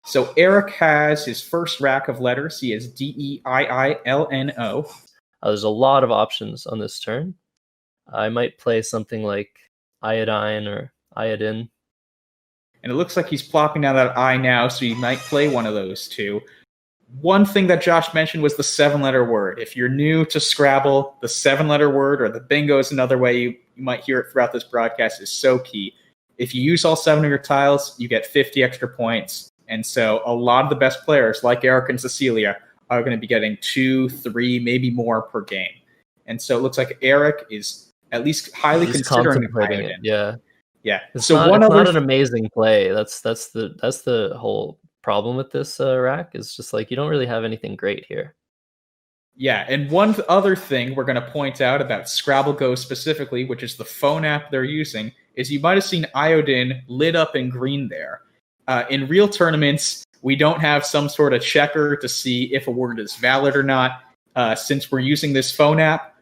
So Eric has his first rack of letters. He has DEIILNO. There's a lot of options on this turn. I might play something like iodine or iodine. And it looks like he's plopping down that I now, so he might play one of those two. One thing that Josh mentioned was the 7-letter word. If you're new to Scrabble, the 7-letter word, or the bingo is another way you might hear it throughout this broadcast, is so key. If you use all 7 of your tiles, you get 50 extra points. And so a lot of the best players, like Eric and Cecilia, are going to be getting 2, 3, maybe more per game. And so it looks like Eric is at least highly considering it. Yeah. It's not an amazing play. That's the whole problem with this rack, is just like you don't really have anything great here. Yeah, and one other thing we're going to point out about Scrabble GO specifically, which is the phone app they're using, is you might have seen iodine lit up in green there. In real tournaments, we don't have some sort of checker to see if a word is valid or not. Since we're using this phone app,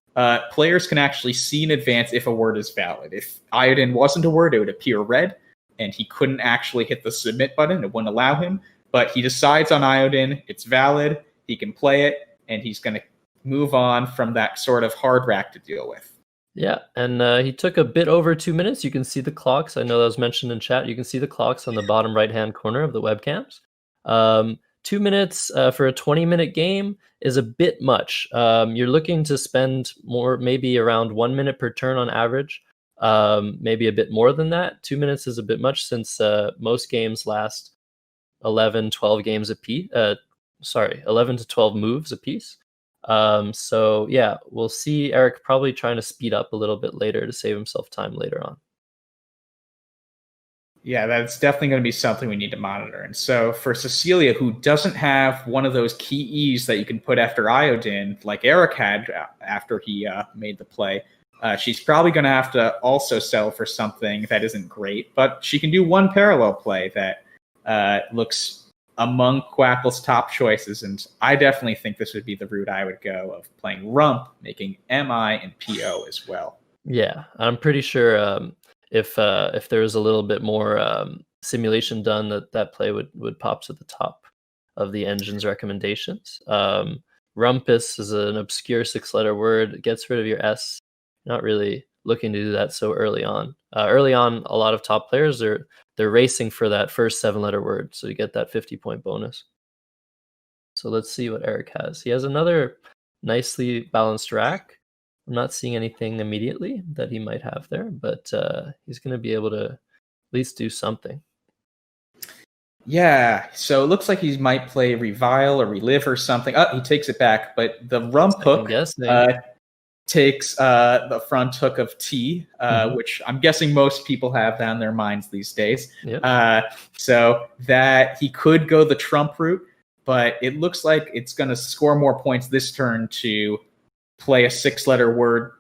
players can actually see in advance if a word is valid. If iodine wasn't a word, it would appear red, and he couldn't actually hit the submit button. It wouldn't allow him. But he decides on iodine, it's valid, he can play it, and he's going to move on from that sort of hard rack to deal with. Yeah, and he took a bit over 2 minutes. You can see the clocks. I know that was mentioned in chat. You can see the clocks on the bottom right-hand corner of the webcams. 2 minutes for a 20-minute game is a bit much. You're looking to spend more, maybe around 1 minute per turn on average, maybe a bit more than that. 2 minutes is a bit much since most games last 11, 12 games apiece. 11 to 12 moves apiece. So yeah, we'll see Eric probably trying to speed up a little bit later to save himself time later on. Yeah, that's definitely going to be something we need to monitor. And so for Cecilia, who doesn't have one of those key E's that you can put after iodine, like Eric had after he made the play, she's probably going to have to also settle for something that isn't great. But she can do one parallel play that looks among Quackle's top choices. And I definitely think this would be the route I would go, of playing rump, making MI and PO as well. Yeah, I'm pretty sure if there was a little bit more simulation done, that play would pop to the top of the engine's recommendations. Rumpus is an obscure 6-letter word. It gets rid of your S. Not really looking to do that so early on. Early on, a lot of top players they're racing for that first 7-letter word, so you get that 50-point bonus. So let's see what Eric has. He has another nicely balanced rack. I'm not seeing anything immediately that he might have there, but he's going to be able to at least do something. Yeah, so it looks like he might play Revile or Relive or something. Oh, he takes it back, but the rump hook takes the front hook of T, which I'm guessing most people have that in their minds these days. Yep. So that he could go the trump route, but it looks like it's going to score more points this turn to play a 6-letter word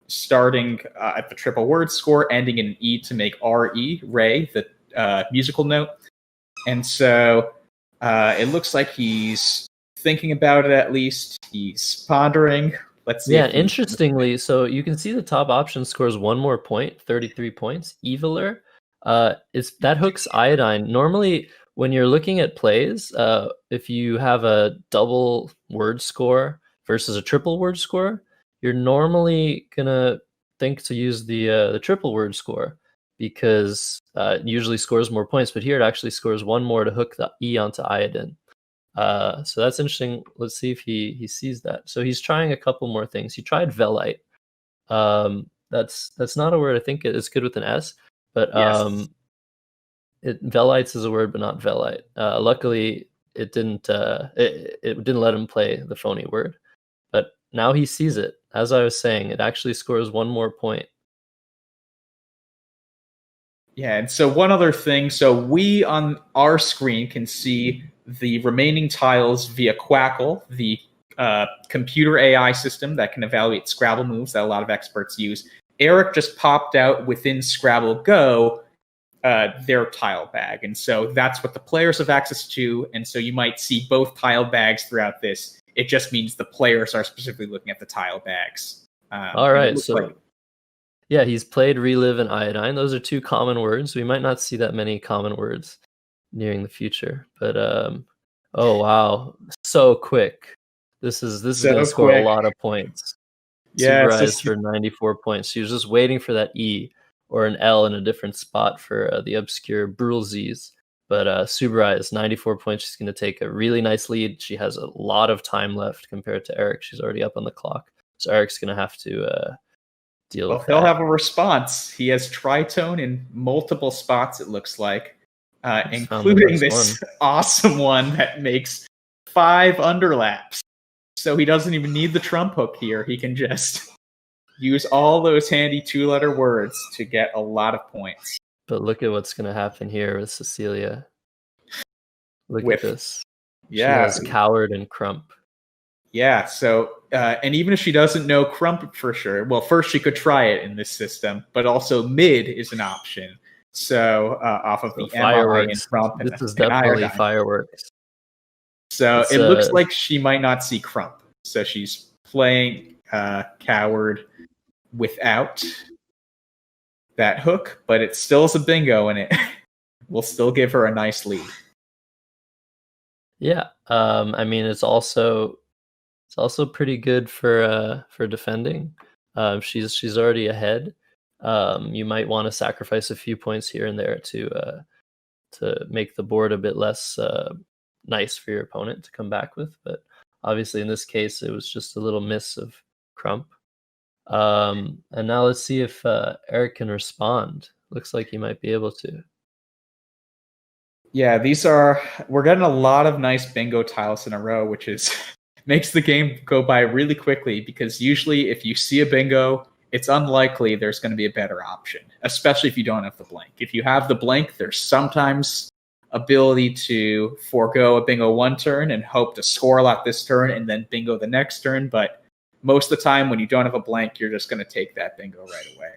starting at the triple word score, ending in an E to make R-E, Ray, the musical note. And so it looks like he's thinking about it at least. He's pondering. Let's see. Yeah, interestingly, so you can see the top option scores 1 more point, 33 points. Eviler, that hooks iodine. Normally, when you're looking at plays, if you have a double word score versus a triple word score, you're normally gonna think to use the triple word score, because it usually scores more points. But here it actually scores 1 more to hook the E onto iodine. So that's interesting. Let's see if he sees that. So he's trying a couple more things. He tried velite. That's not a word. I think it's good with an S, but Yes. Velites is a word, but not velite. Luckily, it didn't let him play the phony word. But now he sees it. As I was saying, it actually scores 1 more point. Yeah, and so one other thing. So we on our screen can see the remaining tiles via Quackle, the computer AI system that can evaluate Scrabble moves that a lot of experts use. Eric just popped out within Scrabble GO their tile bag. And so that's what the players have access to. And so you might see both tile bags throughout this. It just means the players are specifically looking at the tile bags. All right, so yeah, he's played Relive and Iodine. Those are 2 common words. We might not see that many common words nearing the future. But oh wow, so quick. This is going So to score a quick. lot of points. Yeah, Superized for 94 points. She was just waiting for that E or an L in a different spot for the obscure Brulzes. But Superized, 94 points. She's going to take a really nice lead. She has a lot of time left compared to Eric. She's already up on the clock. So Eric's going to have to deal with that. He'll have a response. He has tritone in multiple spots, it looks like, including this awesome one that makes 5 underlaps. So he doesn't even need the trump hook here. He can just use all those handy 2-letter words to get a lot of points. But look at what's going to happen here with Cecilia. Look at this. Yeah. She has coward and crump. Yeah, so, and even if she doesn't know crump for sure, well, first she could try it in this system, but also mid is an option. So, off of the fireworks. MI and crump. This is definitely iodine. Fireworks. So it looks like she might not see crump. So she's playing coward without that hook, but it still is a bingo, and it will still give her a nice lead. Yeah, I mean it's also pretty good for defending. She's already ahead. You might want to sacrifice a few points here and there to make the board a bit less nice for your opponent to come back with. But obviously in this case it was just a little miss of crump. And now let's see if Eric can respond. Looks like he might be able to. Yeah, we're getting a lot of nice bingo tiles in a row, which is makes the game go by really quickly, because usually if you see a bingo, it's unlikely there's going to be a better option, especially if you don't have the blank. If you have the blank, there's sometimes ability to forego a bingo one turn and hope to score a lot this turn and then bingo the next turn, but most of the time when you don't have a blank, you're just going to take that bingo right away.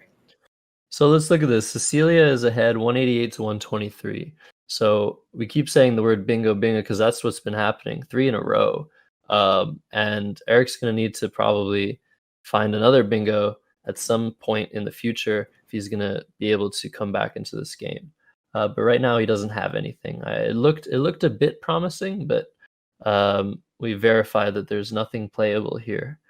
So let's look at this. Cecilia is ahead 188 to 123. So we keep saying the word bingo because that's what's been happening 3 in a row. And Eric's going to need to probably find another bingo at some point in the future if he's going to be able to come back into this game. But right now he doesn't have anything. It looked a bit promising, but we verified that there's nothing playable here.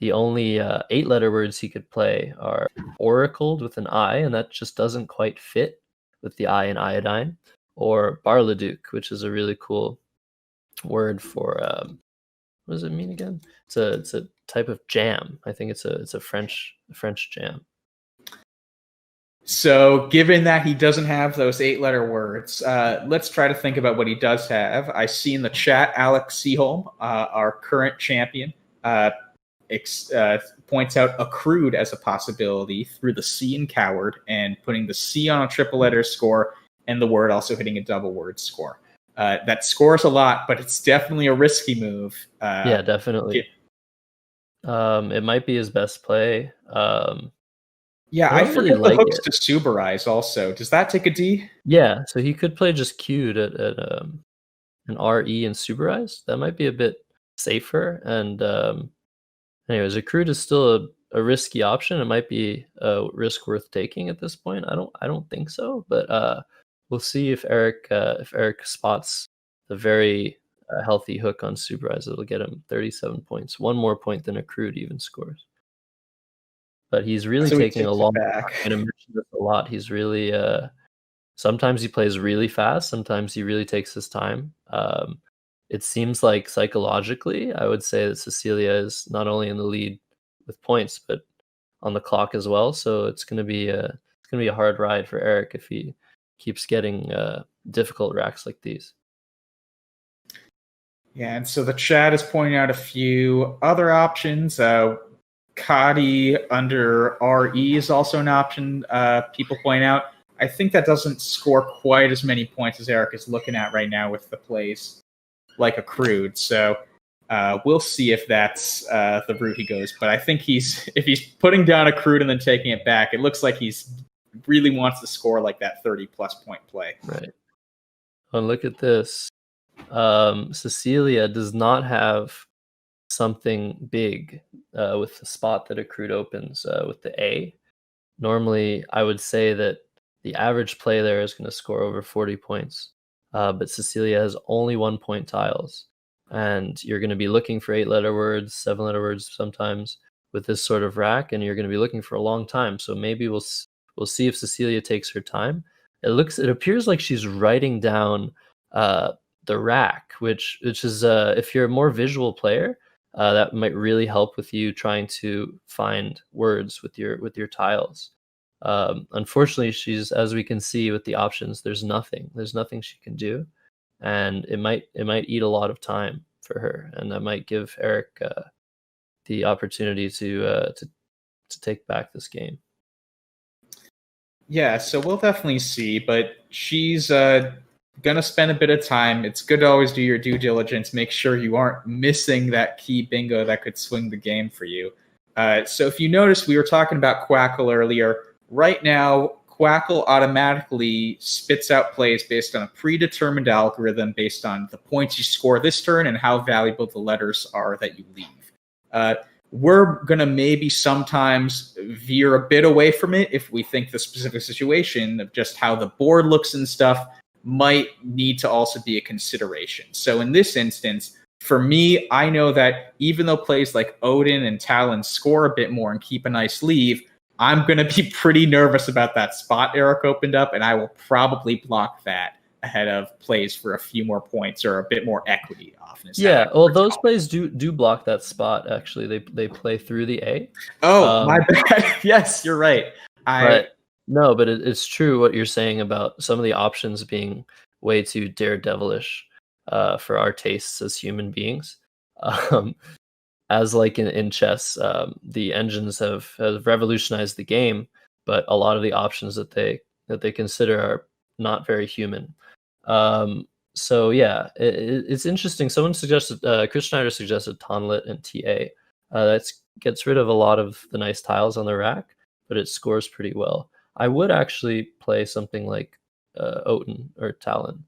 The only 8-letter words he could play are oracled with an I, and that just doesn't quite fit with the I in iodine, or barleduc, which is a really cool word for what does it mean again? It's a type of jam. I think it's a French jam. So given that he doesn't have those 8-letter words, let's try to think about what he does have. I see in the chat Alex Seaholm, our current champion, points out accrued as a possibility through the C in coward and putting the C on a triple letter score and the word also hitting a double word score. That scores a lot, but it's definitely a risky move. Yeah, definitely. It might be his best play. Yeah, I forget really the hooks to Suberize also. Does that take a D? Yeah, so he could play just queued at an RE and Suberize. That might be a bit safer. And anyways, accrued is still a risky option. It might be a risk worth taking at this point. I don't think so, but we'll see if Eric spots the very healthy hook on Suberize. It'll get him 37 points. 1 more point than accrued even scores. But he's really taking a long time. I'm going to mention this a lot. He's really sometimes he plays really fast. Sometimes he really takes his time. It seems like psychologically, I would say that Cecilia is not only in the lead with points, but on the clock as well. So it's going to be a hard ride for Eric if he keeps getting difficult racks like these. Yeah, and so the chat is pointing out a few other options. Kadi under RE is also an option. People point out. I think that doesn't score quite as many points as Eric is looking at right now with the plays like accrued. So we'll see if that's the route he goes. But I think if he's putting down accrued and then taking it back, it looks like he's really wants to score like that 30-plus point play. Right. Oh, look at this. Cecilia does not have something big with the spot that accrued opens with the A. Normally, I would say that the average play there is going to score over 40 points. but Cecilia has only 1-point tiles. And you're going to be looking for 8-letter words, 7-letter words sometimes with this sort of rack, and you're going to be looking for a long time. So maybe we'll see if Cecilia takes her time. It appears like she's writing down the rack, which is if you're a more visual player, that might really help with you trying to find words with your tiles. Unfortunately, as we can see with the options, there's nothing she can do, and it might eat a lot of time for her, and that might give Eric the opportunity to take back this game. Yeah, so we'll definitely see, but she's gonna spend a bit of time. It's good to always do your due diligence, make sure you aren't missing that key bingo that could swing the game for you. So if you notice, we were talking about Quackle earlier. Right now, Quackle automatically spits out plays based on a predetermined algorithm based on the points you score this turn and how valuable the letters are that you leave. We're going to maybe sometimes veer a bit away from it if we think the specific situation of just how the board looks and stuff might need to also be a consideration. So in this instance, for me, I know that even though plays like Odin and Talon score a bit more and keep a nice leave, I'm going to be pretty nervous about that spot Eric opened up, and I will probably block that ahead of plays for a few more points or a bit more equity often. Yeah, well, those plays do block that spot, actually. They play through the A. Oh, my bad. Yes, you're right. But it's true what you're saying about some of the options being way too daredevilish for our tastes as human beings. As like in chess, the engines have revolutionized the game, but a lot of the options that they consider are not very human. So yeah, it's interesting. Someone suggested, Chris Schneider suggested Tonlet and TA. That gets rid of a lot of the nice tiles on the rack, but it scores pretty well. I would actually play something like Oten or Talon,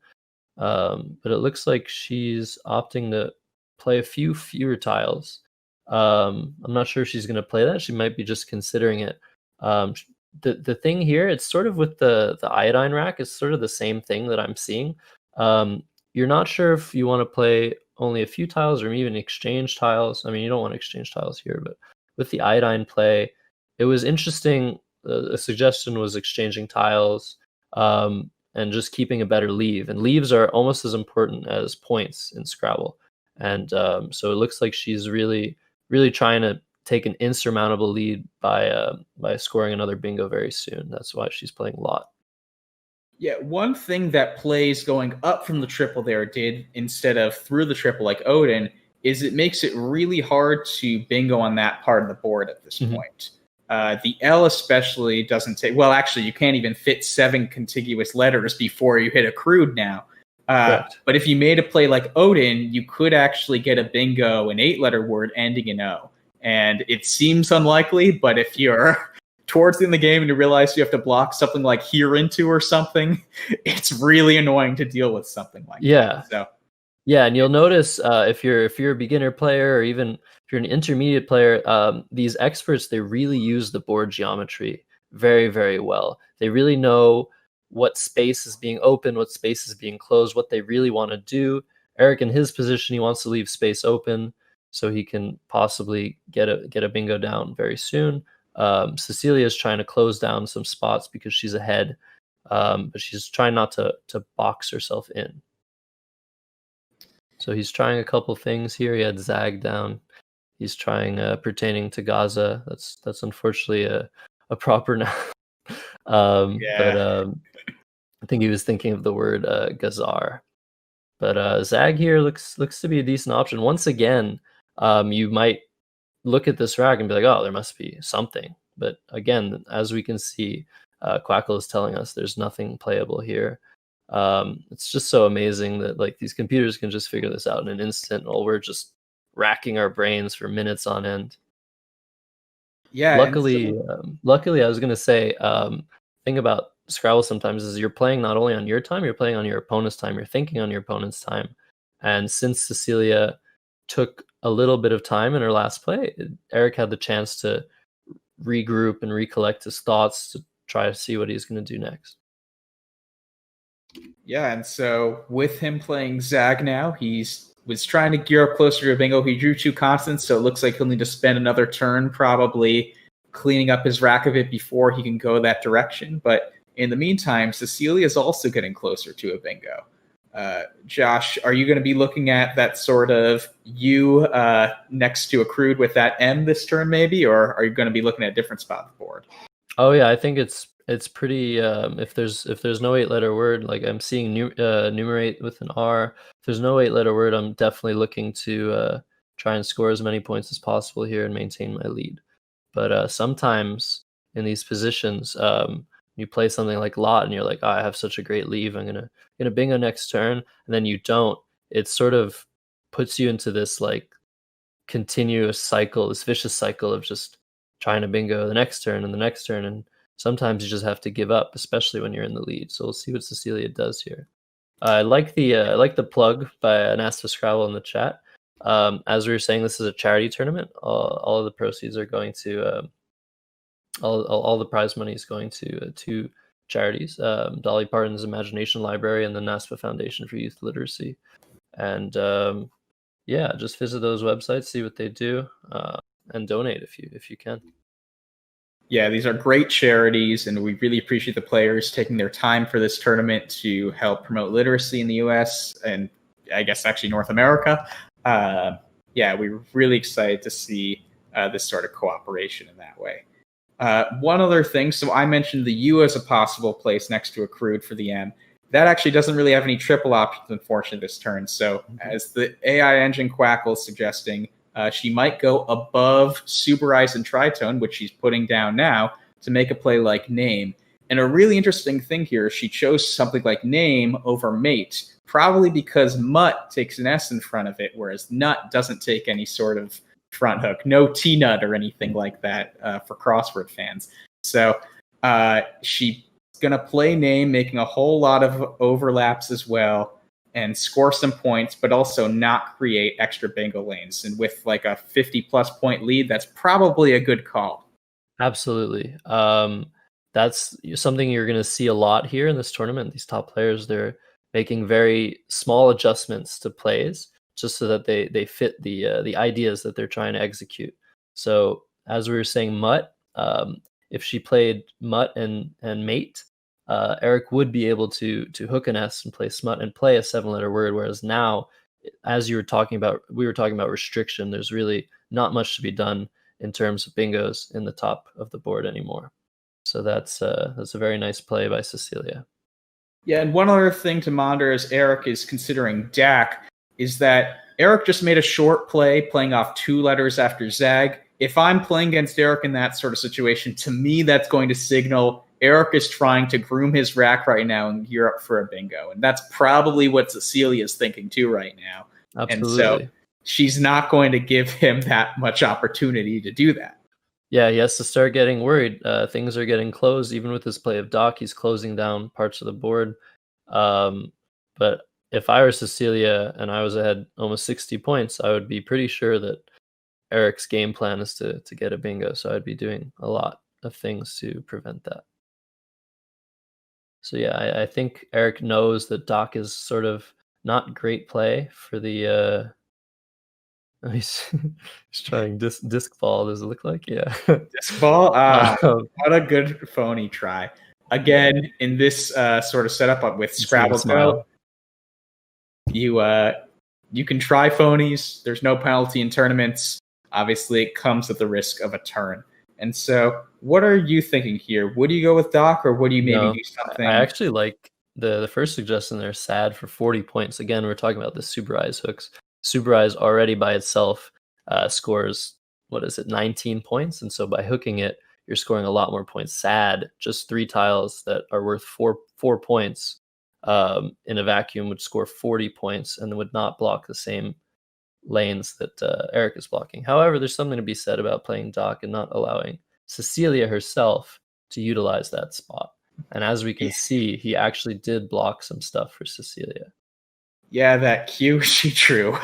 but it looks like she's opting to play a few fewer tiles. I'm not sure if she's going to play that. She might be just considering it. The thing here, it's sort of with the iodine rack, it's sort of the same thing that I'm seeing. You're not sure if you want to play only a few tiles or even exchange tiles. I mean, you don't want to exchange tiles here, but with the iodine play, it was interesting. A suggestion was exchanging tiles and just keeping a better leave. And leaves are almost as important as points in Scrabble. And so it looks like she's really trying to take an insurmountable lead by scoring another bingo very soon. That's why she's playing a lot. Yeah, one thing that plays going up from the triple there did instead of through the triple like Odin is it makes it really hard to bingo on that part of the board at this point. The L especially doesn't take, well, actually, you can't even fit 7 contiguous letters before you hit a crude now. But if you made a play like Odin, you could actually get a bingo, an 8-letter word ending in O. And it seems unlikely, but if you're towards the end of the game and you realize you have to block something like here into or something, it's really annoying to deal with something like that. So yeah, and you'll notice if you're a beginner player or even if you're an intermediate player, these experts, they really use the board geometry very, very well. They really know what space is being open, what space is being closed, what they really want to do. Eric, in his position, he wants to leave space open so he can possibly get a bingo down very soon. Cecilia is trying to close down some spots because she's ahead, but she's trying not to box herself in. So he's trying a couple things here. He had Zag down. He's trying pertaining to Gaza. That's unfortunately a proper noun. But I think he was thinking of the word Gazar. But Zag here looks to be a decent option. Once again, you might look at this rack and be like, oh, there must be something. But again, as we can see, Quackle is telling us there's nothing playable here. It's just so amazing that like these computers can just figure this out in an instant while we're just racking our brains for minutes on end. Yeah. Luckily, I was going to say, thing about Scrabble sometimes is you're playing not only on your time, you're playing on your opponent's time, you're thinking on your opponent's time. And since Cecilia took a little bit of time in her last play, Eric had the chance to regroup and recollect his thoughts to try to see what he's going to do next. Yeah, and so with him playing Zag now, was trying to gear up closer to bingo. He drew 2 constants, so it looks like he'll need to spend another turn probably cleaning up his rack a bit before he can go that direction. But in the meantime, Cecilia is also getting closer to a bingo. Josh, are you going to be looking at that sort of U next to accrued with that M this turn maybe, or are you going to be looking at a different spot on the board? Oh yeah, I think it's pretty. If there's no 8-letter word, like I'm seeing numerate with an R. If there's no 8-letter word, I'm definitely looking to try and score as many points as possible here and maintain my lead. But sometimes in these positions, you play something like lot, and you're like, oh, I have such a great lead. I'm gonna bingo next turn, and then you don't. It sort of puts you into this like continuous cycle, this vicious cycle of just trying to bingo the next turn and the next turn, and sometimes you just have to give up, especially when you're in the lead. So we'll see what Cecilia does here. I like the plug by NASPA Scrabble in the chat. As we were saying, this is a charity tournament. All of the proceeds are going to all the prize money is going to 2 charities: Dolly Parton's Imagination Library and the NASPA Foundation for Youth Literacy. And yeah, just visit those websites, see what they do, and donate if you can. Yeah, these are great charities, and we really appreciate the players taking their time for this tournament to help promote literacy in the U.S. and I guess actually North America. Yeah, we're really excited to see this sort of cooperation in that way. One other thing, so I mentioned the U as a possible place next to accrued for the M. That actually doesn't really have any triple options, unfortunately, this turn. So as the AI engine Quackle is suggesting, she might go above Super Ice and Tritone, which she's putting down now, to make a play like Name. And a really interesting thing here, she chose something like Name over Mate, probably because Mutt takes an S in front of it, whereas Nut doesn't take any sort of front hook. No T-Nut or anything like that for crossword fans. So she's going to play Name, making a whole lot of overlaps as well, and score some points, but also not create extra bingo lanes. And with like a 50-plus point lead, that's probably a good call. Absolutely. That's something you're going to see a lot here in this tournament. These top players, they're making very small adjustments to plays just so that they fit the ideas that they're trying to execute. So as we were saying, Mutt, if she played Mutt and Mate, Eric would be able to hook an S and play Smut and play a 7-letter word, whereas now, as we were talking about restriction, there's really not much to be done in terms of bingos in the top of the board anymore. So that's a very nice play by Cecilia. Yeah, and one other thing to monitor as Eric is considering DAC is that Eric just made a short play playing off 2 letters after Zag. If I'm playing against Eric in that sort of situation, to me that's going to signal Eric is trying to groom his rack right now and gear up for a bingo. And that's probably what Cecilia is thinking too right now. Absolutely. And so she's not going to give him that much opportunity to do that. Yeah, he has to start getting worried. Things are getting closed. Even with his play of Doc, he's closing down parts of the board. But if I were Cecilia and I was ahead almost 60 points, I would be pretty sure that Eric's game plan is to get a bingo. So I'd be doing a lot of things to prevent that. So yeah, I think Eric knows that Doc is sort of not great play for the. He's trying disc ball. Does it look like? Yeah, disc ball. What a good phony try. Again, in this sort of setup with Scrabble GO, you can try phonies. There's no penalty in tournaments. Obviously, it comes at the risk of a turn. And so, what are you thinking here? Would you go with Doc, or would you maybe do something? I actually like the first suggestion there, Sad, for 40 points. Again, we're talking about the Super Eyes hooks. Super Eyes already by itself scores, 19 points? And so by hooking it, you're scoring a lot more points. Sad, just 3 tiles that are worth 4 points in a vacuum would score 40 points and would not block the same lanes that Eric is blocking. However, there's something to be said about playing Doc and not allowing Cecilia herself to utilize that spot. And as we can see, he actually did block some stuff for Cecilia. Yeah, that cue she drew.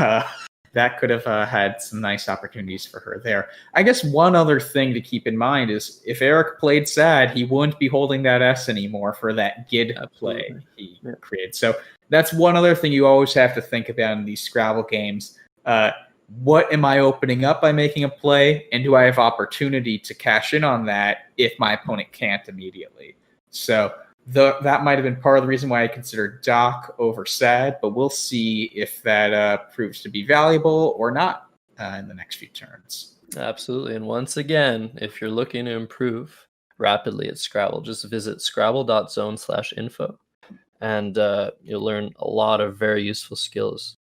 that could have had some nice opportunities for her there. I guess one other thing to keep in mind is if Eric played sad, he wouldn't be holding that S anymore for that GID play he created. So that's one other thing you always have to think about in these Scrabble games. What am I opening up by making a play, and do I have opportunity to cash in on that if my opponent can't immediately? So that might have been part of the reason why I considered Doc over Sad, but we'll see if that proves to be valuable or not in the next few turns. Absolutely. And once again, if you're looking to improve rapidly at Scrabble, just visit scrabble.zone/info, and you'll learn a lot of very useful skills.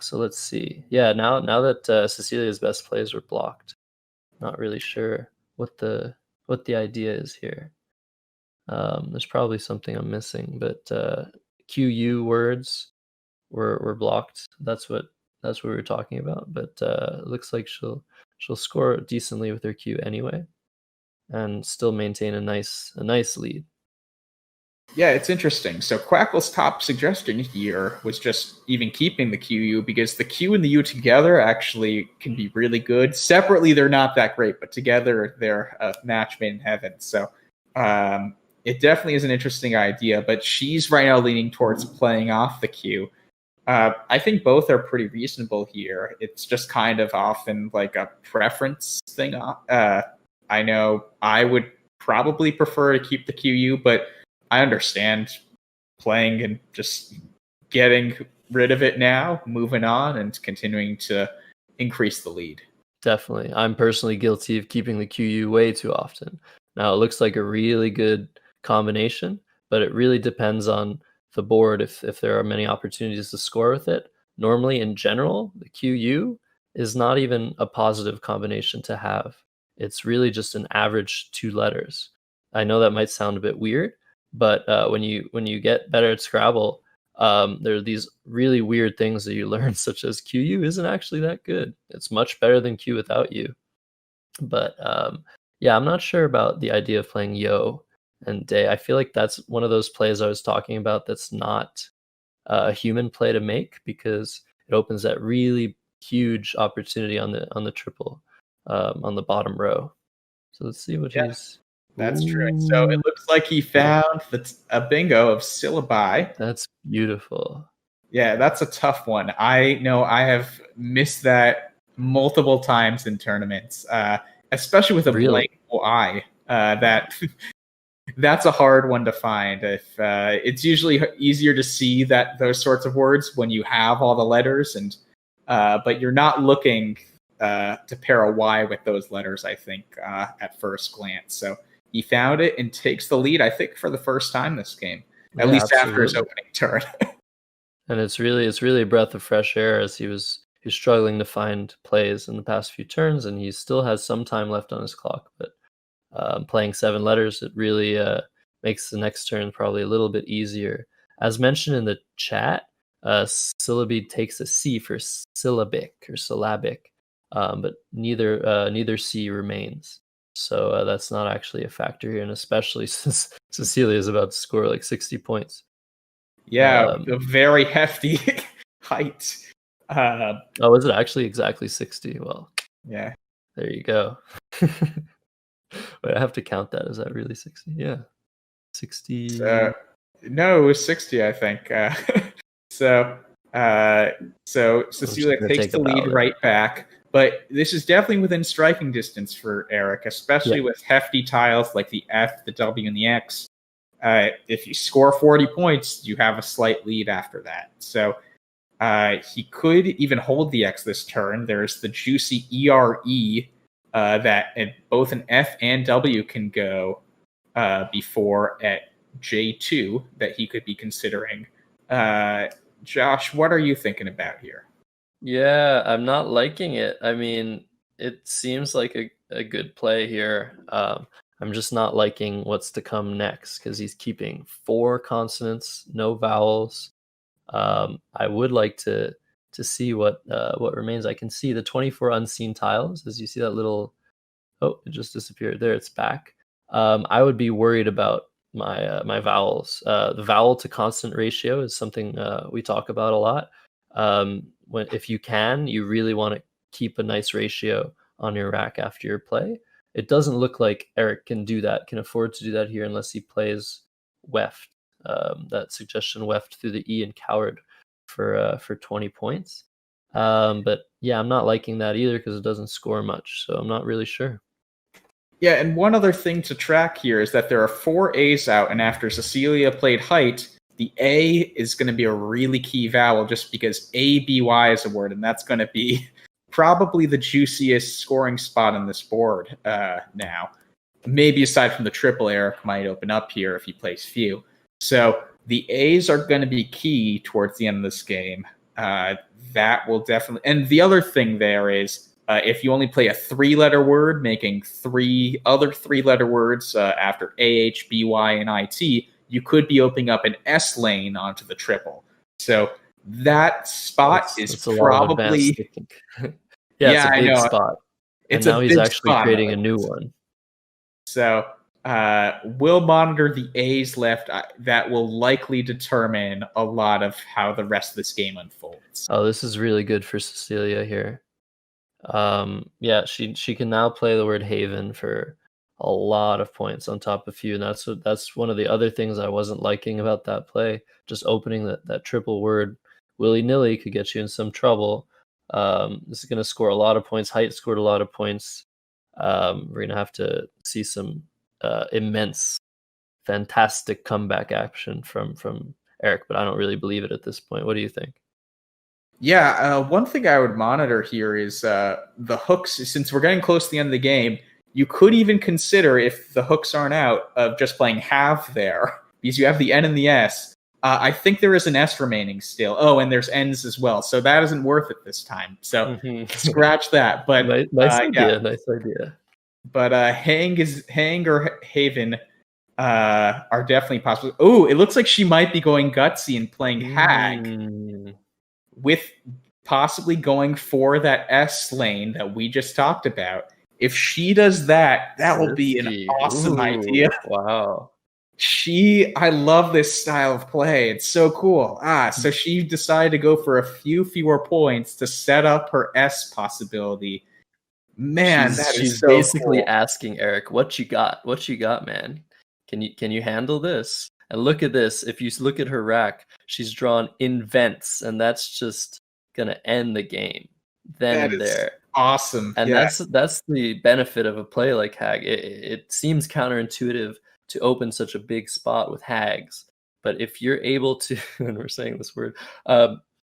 So let's see. Yeah, now that Cecilia's best plays were blocked, not really sure what the idea is here. There's probably something I'm missing, but QU words were blocked. That's what we were talking about. But it looks like she'll score decently with her Q anyway, and still maintain a nice lead. Yeah, it's interesting. So Quackle's top suggestion here was just even keeping the QU, because the Q and the U together actually can be really good. Separately, they're not that great, but together they're a match made in heaven. So it definitely is an interesting idea, but she's right now leaning towards playing off the Q. I think both are pretty reasonable here. It's just kind of often like a preference thing. I know I would probably prefer to keep the QU, but I understand playing and just getting rid of it now, moving on, and continuing to increase the lead. Definitely. I'm personally guilty of keeping the QU way too often. Now, it looks like a really good combination, but it really depends on the board if there are many opportunities to score with it. Normally, in general, the QU is not even a positive combination to have. It's really just an average 2 letters. I know that might sound a bit weird, but when you get better at Scrabble, there are these really weird things that you learn, such as QU isn't actually that good. It's much better than Q without you. But yeah, I'm not sure about the idea of playing Yo and Day. I feel like that's one of those plays I was talking about that's not a human play to make, because it opens that really huge opportunity on the triple on the bottom row. So let's see what he's... That's true. So it looks like he found a bingo of syllabi. That's beautiful. Yeah, that's a tough one. I know I have missed that multiple times in tournaments, especially with a blank eye. That's a hard one to find. If it's usually easier to see those sorts of words when you have all the letters, and but you're not looking to pair a Y with those letters, I think, at first glance. So he found it and takes the lead, I think, for the first time this game, at least after his opening turn. And it's really a breath of fresh air, as he was struggling to find plays in the past few turns, and he still has some time left on his clock. But playing 7 letters, it really makes the next turn probably a little bit easier. As mentioned in the chat, syllabi takes a C for syllabic or syllabic, but neither C remains. So that's not actually a factor here, and especially since Cecilia is about to score like 60 points. Yeah, a very hefty height. Oh, is it actually exactly 60? Well, yeah. There you go. Wait, I have to count that. Is that really 60? Yeah. 60. No, it was 60, I think. So Cecilia takes the lead right back. But this is definitely within striking distance for Eric, especially with hefty tiles like the F, the W, and the X. If you score 40 points, you have a slight lead after that. So he could even hold the X this turn. There's the juicy ERE that both an F and W can go before at J2 that he could be considering. Josh, what are you thinking about here? Yeah, I'm not liking it. I mean, it seems like a good play here. I'm just not liking what's to come next, because he's keeping 4 consonants, no vowels. I would like to see what remains. I can see the 24 unseen tiles. As you see that little... Oh, it just disappeared. There, it's back. I would be worried about my vowels. The vowel to consonant ratio is something we talk about a lot. if you can, you really want to keep a nice ratio on your rack after your play. It doesn't look like Eric can afford to do that here unless he plays weft. That suggestion weft through the E and coward for 20 points. But yeah, I'm not liking that either because it doesn't score much. So I'm not really sure. Yeah, and one other thing to track here is that there are 4 A's out, and after Cecilia played height, the A is going to be a really key vowel just because ABY is a word, and that's going to be probably the juiciest scoring spot on this board now. Maybe aside from the triple, Eric might open up here if he plays few. So the A's are going to be key towards the end of this game. That will definitely... And the other thing there is, if you only play a 3-letter word, making 3 other 3-letter words after AH, BY, and IT, you could be opening up an S lane onto the triple. So that spot is probably... yeah, it's a big spot. And now he's actually creating a new one. So we'll monitor the A's left. That will likely determine a lot of how the rest of this game unfolds. Oh, this is really good for Cecilia here. Yeah, she can now play the word haven for a lot of points on top of few, and that's one of the other things I wasn't liking about that play. Just opening that triple word willy-nilly could get you in some trouble. This is going to score a lot of points. Height scored a lot of points. We're going to have to see some immense, fantastic comeback action from Eric, but I don't really believe it at this point. What do you think? Yeah, one thing I would monitor here is the hooks. Since we're getting close to the end of the game, you could even consider, if the hooks aren't out, of just playing have there, because you have the N and the S. I think there is an S remaining still. Oh, and there's N's as well, so that isn't worth it this time. So scratch that. But nice idea. Nice idea. But hang or haven are definitely possible. Oh, it looks like she might be going gutsy and playing hag, with possibly going for that S lane that we just talked about. If she does that, that will be an awesome idea. Wow. I love this style of play. It's so cool. So she decided to go for a few fewer points to set up her S possibility. Man, she's so basically cool. asking Eric, "What you got? What you got, man? Can you handle this?" And look at this. If you look at her rack, she's drawn invents, and that's just gonna end the game. Then and there. Awesome. And that's the benefit of a play like hag. It seems counterintuitive to open such a big spot with hags, but if you're able to, and we're saying this word,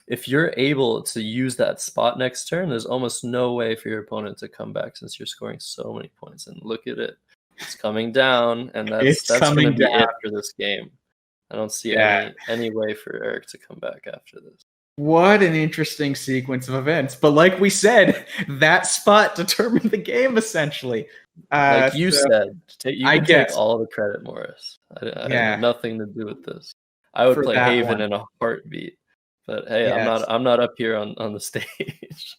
if you're able to use that spot next turn, there's almost no way for your opponent to come back since you're scoring so many points. And look at it. It's coming down, and that's going to be it after this game. I don't see any way for Eric to come back after this. What an interesting sequence of events. But like we said, that spot determined the game, essentially. Like you said, you can take all the credit, Morris. I have nothing to do with this. I would play Haven in a heartbeat. But hey, I'm not up here on the stage.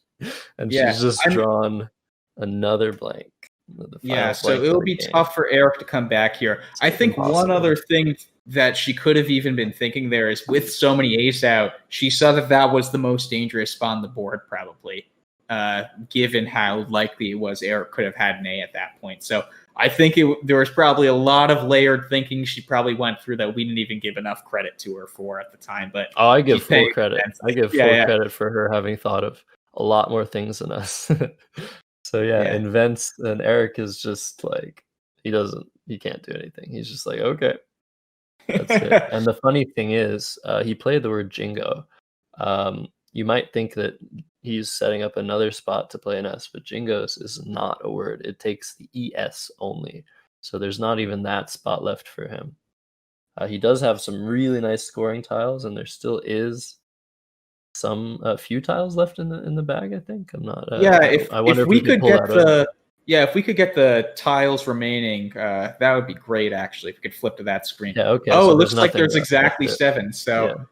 And she's just drawn another blank. So it'll be tough for Eric to come back here. I think one other thing that she could have even been thinking there is, with so many ace out, she saw that was the most dangerous spot on the board, probably, given how likely it was Eric could have had an A at that point. So I think there was probably a lot of layered thinking she probably went through that we didn't even give enough credit to her for at the time. But I give full credit. I give full credit for her having thought of a lot more things than us. So invents, and Eric is just like, he can't do anything. He's just like, okay, that's it. And the funny thing is, he played the word jingo. You might think that he's setting up another spot to play an S, but jingos is not a word. It takes the ES only. So there's not even that spot left for him. He does have some really nice scoring tiles, and there still is some few tiles left in the bag. I think I'm not. If we could get the tiles remaining, that would be great. Actually, if we could flip to that screen. Yeah. Okay. Oh, so it looks like there's exactly 7. So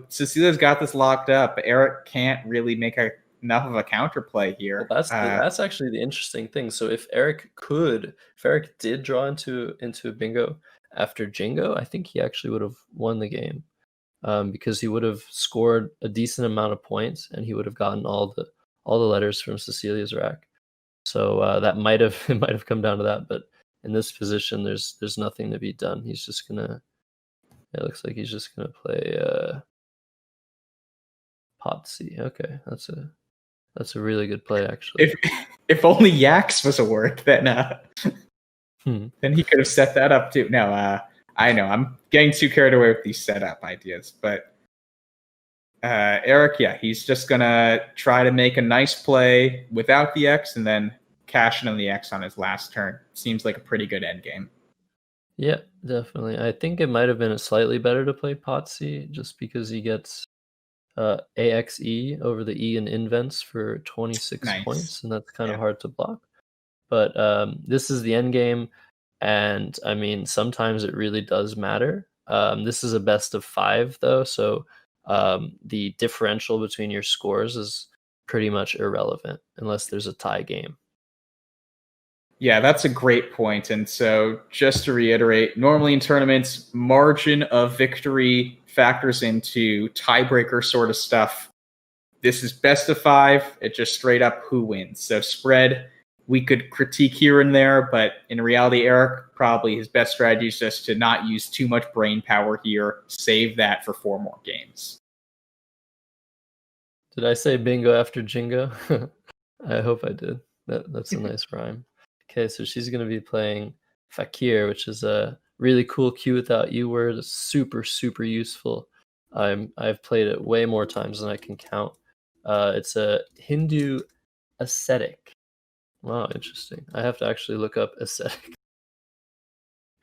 Cecilia's got this locked up. Eric can't really make enough of a counterplay here. Well, that's actually the interesting thing. So if Eric did draw into a bingo after jingo, I think he actually would have won the game. because he would have scored a decent amount of points and he would have gotten all the letters from Cecilia's rack. So that might have come down to that, but in this position, there's nothing to be done. He's just gonna. It looks like he's just gonna play pot C. Okay, that's a really good play actually. If only Yaks was a word, then then he could have set that up too. No, I know I'm getting too carried away with these setup ideas, but Eric, yeah, he's just gonna try to make a nice play without the X and then cash in on the X on his last turn. Seems like a pretty good end game. Yeah, definitely. I think it might have been slightly better to play pot C just because he gets AXE over the E in invents for 26 Nice. points, and that's kind of hard to block. But this is the end game, and I mean, sometimes it really does matter. This is a best of 5, though, so the differential between your scores is pretty much irrelevant unless there's a tie game. Yeah, that's a great point. And so, just to reiterate, normally in tournaments, margin of victory factors into tiebreaker sort of stuff. This is best of 5. It's just straight up who wins. So, spread, we could critique here and there, but in reality, Eric, probably his best strategy is just to not use too much brain power here. Save that for 4 more games. Did I say bingo after jingo? I hope I did. That's a nice rhyme. Okay, so she's going to be playing Fakir, which is a really cool Q without U word. It's super, super useful. I've played it way more times than I can count. It's a Hindu ascetic. Wow, interesting. I have to actually look up ascetic.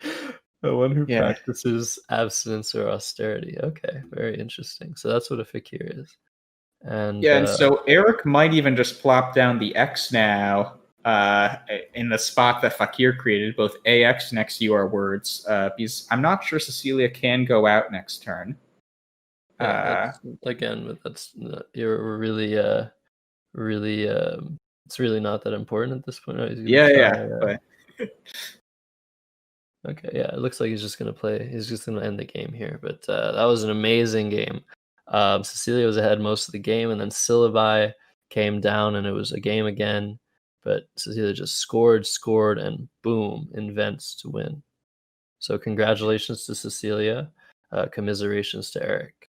The one who practices abstinence or austerity. Okay, very interesting. So that's what a Fakir is. And so Eric might even just plop down the X now in the spot that Fakir created. Both AX and XU are words, because I'm not sure Cecilia can go out next turn. Again, but that's you're really it's really not that important at this point. But okay, yeah, it looks like he's just gonna play. He's just gonna end the game here. But that was an amazing game. Cecilia was ahead most of the game, and then Syllabi came down, and it was a game again. But Cecilia just scored, and boom, invents to win. So congratulations to Cecilia. Commiserations to Eric.